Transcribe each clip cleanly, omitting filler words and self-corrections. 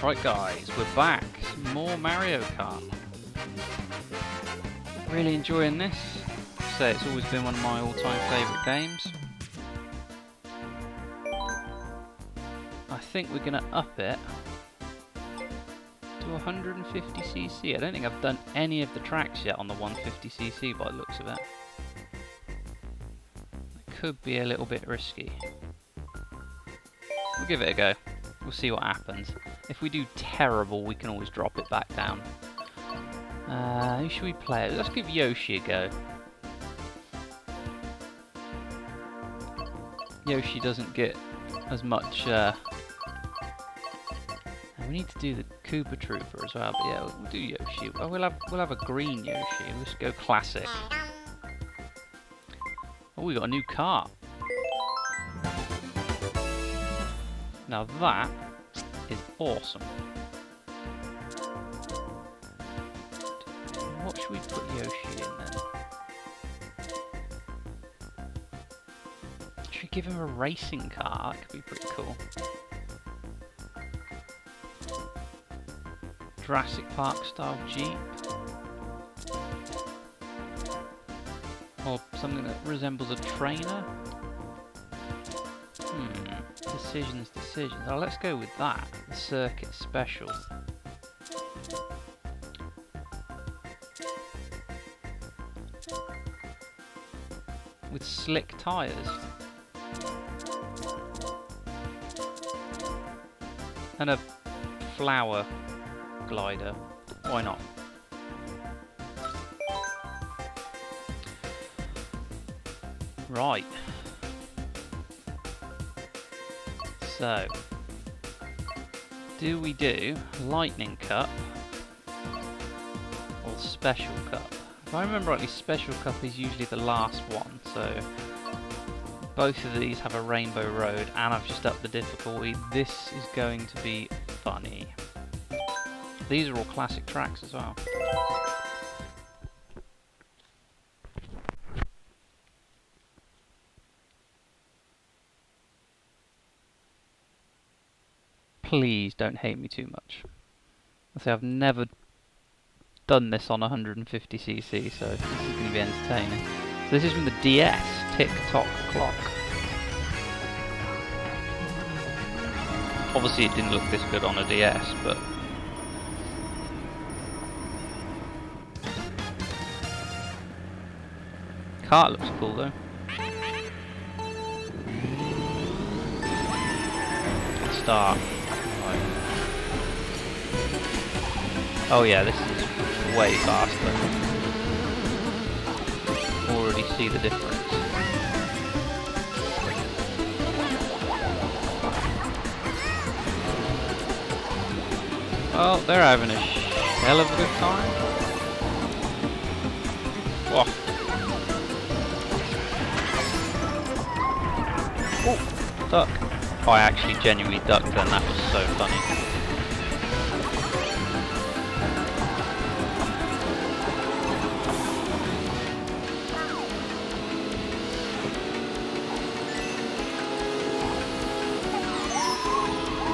Right guys, we're back. Some more Mario Kart. Really enjoying this. So it's always been one of my all-time favourite games. I think we're going to up it to 150cc. I don't think I've done any of the tracks yet on the 150cc by the looks of it. It could be a little bit risky. We'll give it a go. We'll see what happens. If we do terrible, we can always drop it back down. Who should we play? Let's give Yoshi a go. Yoshi doesn't get as much... we need to do the Koopa Trooper as well, but yeah, we'll do Yoshi. Oh, we'll have a green Yoshi. Let's go classic. Oh, we got a new car. Now that is awesome. What should we put Yoshi in then? Should we give him a racing car? That could be pretty cool. Jurassic Park style Jeep. Or something that resembles a trainer. Decisions. Oh, let's go with that. The Circuit Special. With slick tyres. And a flower glider. Why not? Right. So, do we do Lightning Cup or Special Cup? If I remember rightly, Special Cup is usually the last one, so both of these have a Rainbow Road, and I've just upped the difficulty. This is going to be funny. These are all classic tracks as well. Please don't hate me too much. I say I've never done this on 150cc, so this is going to be entertaining. So this is from the DS, Tick-Tock Clock. Obviously it didn't look this good on a DS, but... Kart looks cool though. Start. Oh yeah, this is way faster. Already see the difference. Well, they're having a hell of a good time. Whoa. Oh, duck. Oh, I actually genuinely ducked then, that was so funny.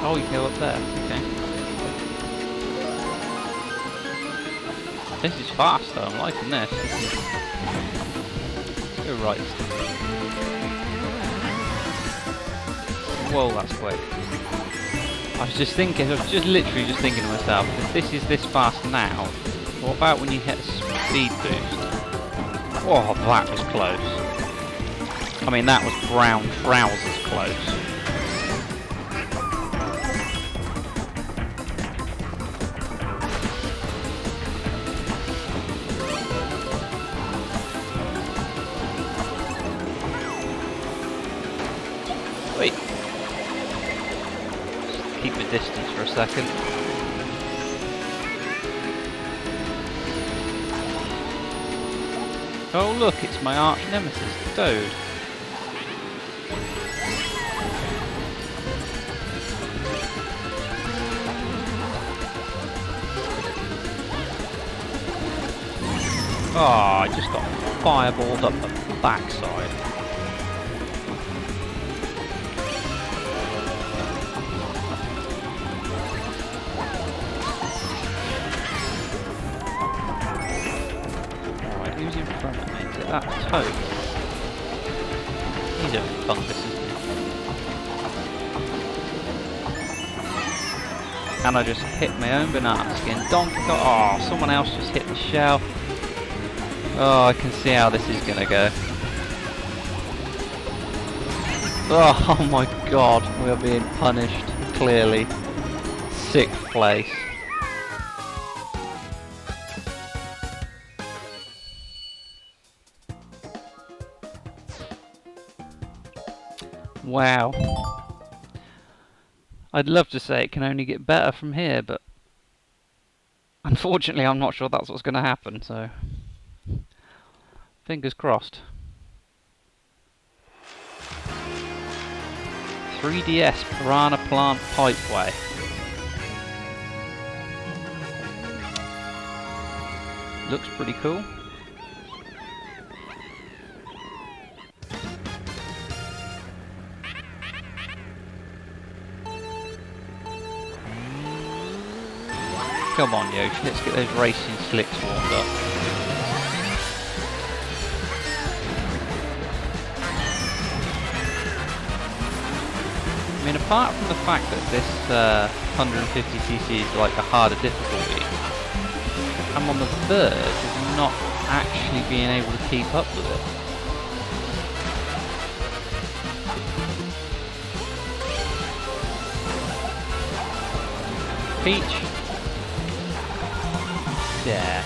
Oh, you go up there, okay. This is fast though, I'm liking this. Let's go right. Whoa, that's quick. I was literally just thinking to myself, if this is this fast now, what about when you hit a speed boost? Oh, that was close. I mean, that was brown trousers close. Wait. Keep a distance for a second. Oh look, it's my arch nemesis, the Toad. Oh, I just got fireballed up the backside. that Toad? He's a fungus, isn't he? And I just hit my own banana skin. Donkey Kong. Oh, someone else just hit the shell. Oh, I can see how this is gonna go. Oh my god, we are being punished, clearly. 6th place. Wow. I'd love to say it can only get better from here, but unfortunately I'm not sure that's what's going to happen, so fingers crossed. 3DS Piranha Plant Pipeway. Looks pretty cool. Come on, Yoshi, let's get those racing slicks warmed up. I mean, apart from the fact that this 150cc is like a harder difficulty, I'm on the verge of not actually being able to keep up with it. Peach. Yeah.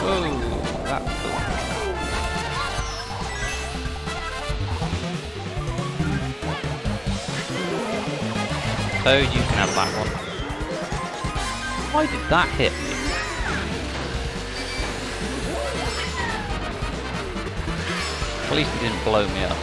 Whoa, that's cool. Toad, you can have that one. Why did that hit me? At least it didn't blow me up.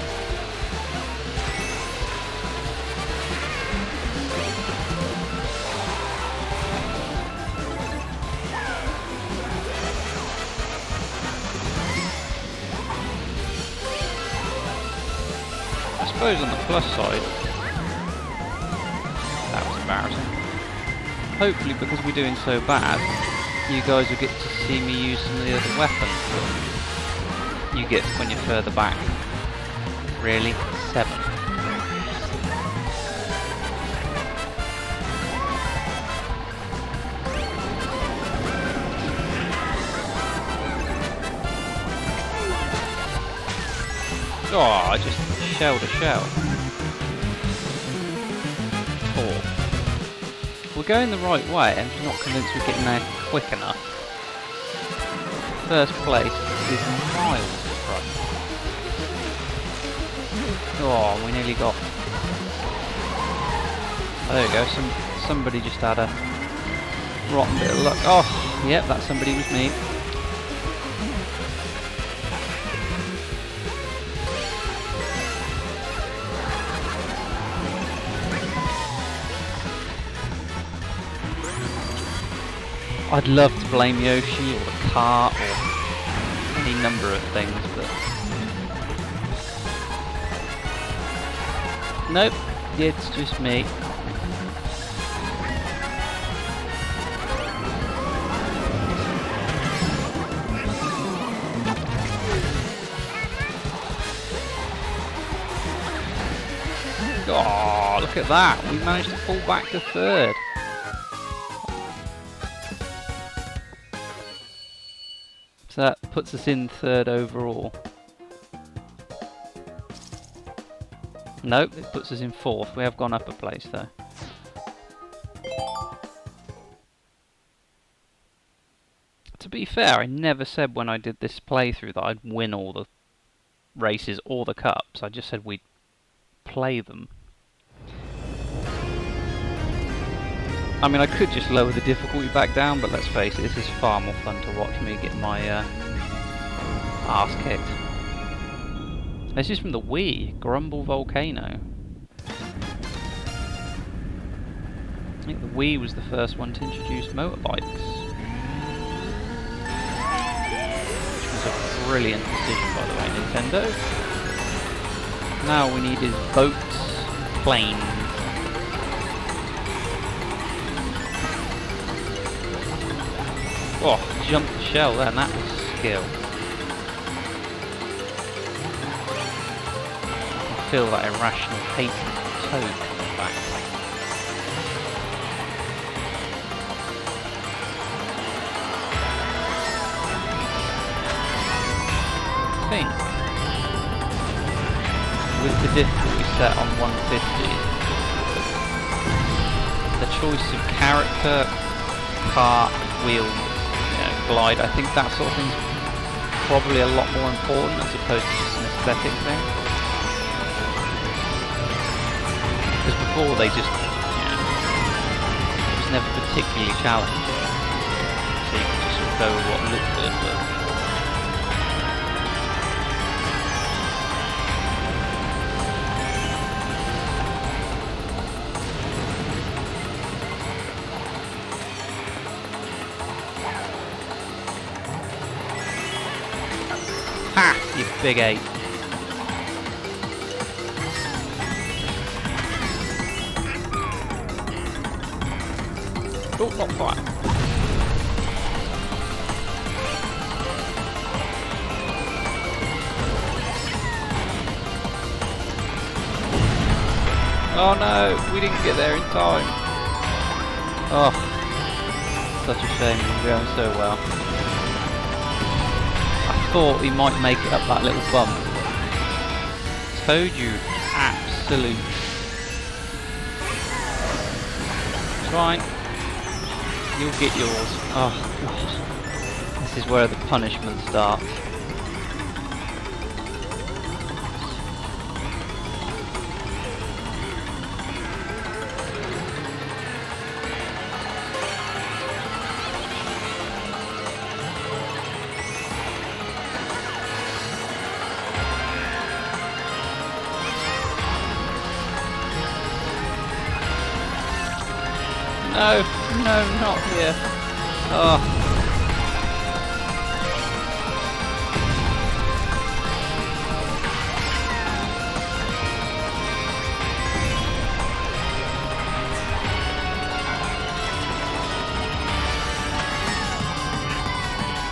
I suppose on the plus side, that was embarrassing. Hopefully, because we're doing so bad, you guys will get to see me use some of the other weapons that you get when you're further back. Really? 7. Oh, I just shelled a shell. 4. We're going the right way, I'm just not convinced we're getting there quick enough. First place is miles in front. Oh, we nearly got... Oh, there we go, somebody just had a rotten bit of luck. Oh, yep, that somebody was me. I'd love to blame Yoshi or the Kart or any number of things, but... Nope, it's just me. Oh, look at that! We managed to pull back to 3rd. So that puts us in 3rd overall. Nope, it puts us in 4th. We have gone up a place though. To be fair, I never said when I did this playthrough that I'd win all the races or the cups. I just said we'd play them. I mean, I could just lower the difficulty back down, but let's face it, this is far more fun to watch me get my arse kicked. This is from the Wii, Grumble Volcano. I think the Wii was the first one to introduce motorbikes. Brilliant decision, by the way, Nintendo. Now we need is boats, planes. Oh, jumped the shell then, that was skill. I feel that irrational hate of Toad coming back. I think with the difficulty set on 150, the choice of character, kart, wheels, glide, I think that sort of thing's probably a lot more important as opposed to just an aesthetic thing. Because before they just, it was never particularly challenging. So you could just sort of go with what looked good, but ha! You big ape. Oh, not quite. Oh no, we didn't get there in time. Oh, such a shame, we were going so well. Thought we might make it up that little bump. Told you, absolute. That's right. You'll get yours. Oh god. This is where the punishment starts. No, no, not here. Oh.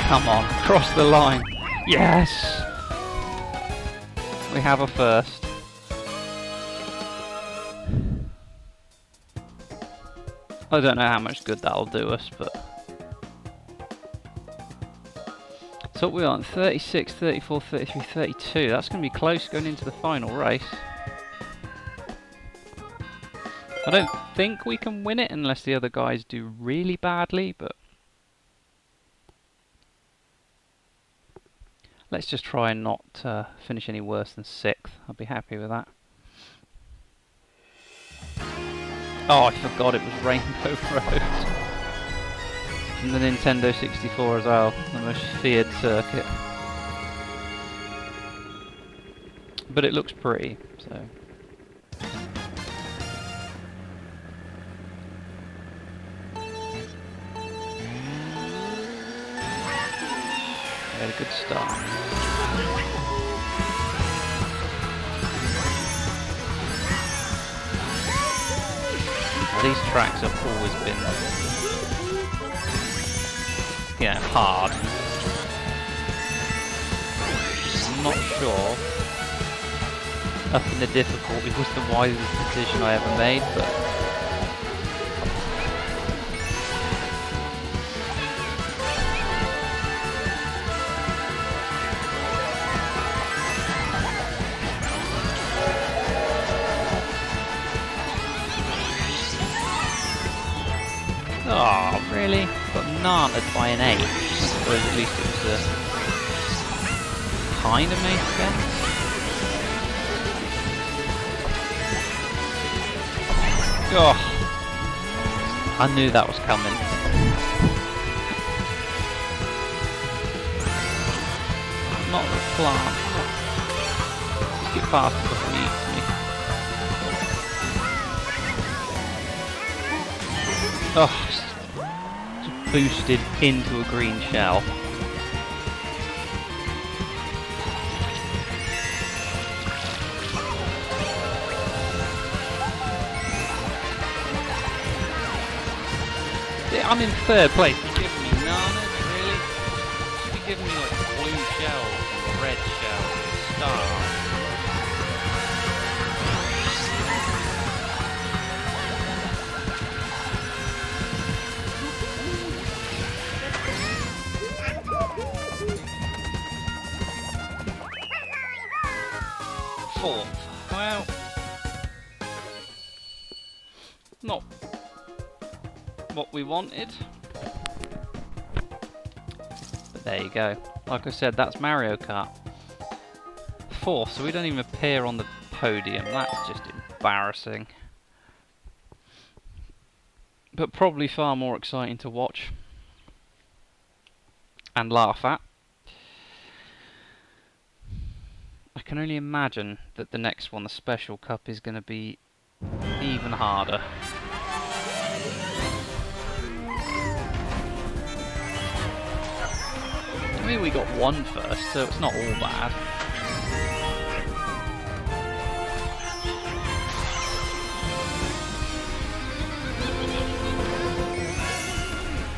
Come on, cross the line. Yes! We have a first. I don't know how much good that'll do us, but... So we're on 36, 34, 33, 32. That's going to be close going into the final race. I don't think we can win it unless the other guys do really badly, but... Let's just try and not finish any worse than 6th. I'll be happy with that. Oh, I forgot it was Rainbow Road. From the Nintendo 64 as well, the most feared circuit. But it looks pretty, so... We had a good start. These tracks have always been, hard. I'm not sure upping the difficulty was the wisest decision I ever made, but oh, really? Got narted by an 8. I suppose at least it was kind of made sense. Oh, I knew that was coming. Not the plant. Just get past it before he eats me. Oh, just boosted into a green shell. I'm in third place. You're giving me nanas, really? You should be giving me like blue shells and red shells and stars. Fourth. Well, not what we wanted. But there you go. Like I said, that's Mario Kart. Fourth, so we don't even appear on the podium. That's just embarrassing. But probably far more exciting to watch and laugh at. I can only imagine that the next one, the Special Cup, is going to be even harder. I mean, we got one first, so it's not all bad.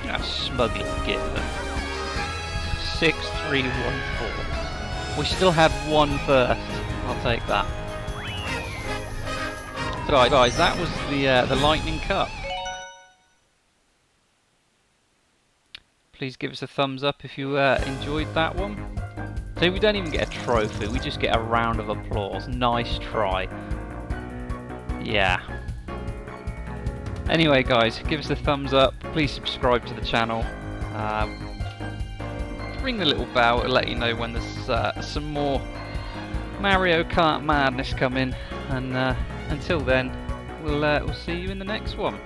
That's smugly given. 6-3-1-4. We still had one first. I'll take that. So guys, that was the Lightning Cup. Please give us a thumbs up if you enjoyed that one. So we don't even get a trophy, we just get a round of applause. Nice try. Yeah. Anyway guys, give us a thumbs up. Please subscribe to the channel. Ring the little bell to let you know when there's some more Mario Kart madness coming. And until then, we'll see you in the next one.